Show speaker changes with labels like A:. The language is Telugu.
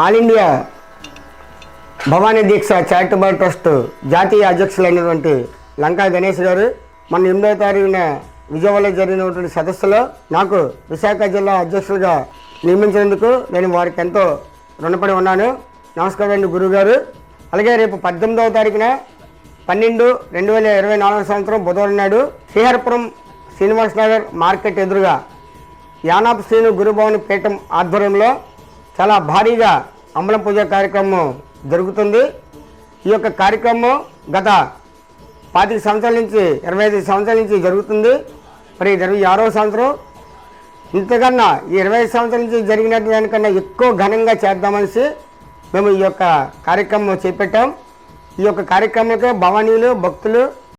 A: ఆల్ ఇండియా భవానీ దీక్ష చారిటబుల్ ట్రస్ట్ జాతీయ అధ్యక్షులైనటువంటి లంకా గణేష్ గారు మన 8వ తారీఖున విజయవాడలో జరిగినటువంటి సదస్సులో నాకు విశాఖ జిల్లా అధ్యక్షుడిగా నియమించినందుకు నేను వారికి ఎంతో రుణపడి ఉన్నాను. నమస్కారం అండి గురువుగారు. అలాగే రేపు 18వ తారీఖున 12/2024 సంవత్సరం బుధవారం నాడు శ్రీహరిపురం శ్రీనివాస్ నగర్ మార్కెట్ ఎదురుగా యానాపు శ్రీను గురుభవన్ పీఠం ఆధ్వర్యంలో చాలా భారీగా అంబలం పూజ కార్యక్రమం జరుగుతుంది. ఈ యొక్క కార్యక్రమం గత 25 సంవత్సరాల నుంచి 25 సంవత్సరాల నుంచి జరుగుతుంది. మరి 26వ సంవత్సరం ఇంతకన్నా ఈ 25 సంవత్సరాల నుంచి జరిగిన దానికన్నా ఎక్కువ ఘనంగా చేద్దామనేసి మేము ఈ యొక్క కార్యక్రమం చేపట్టాం. ఈ యొక్క కార్యక్రమంలో భవానీలు భక్తులు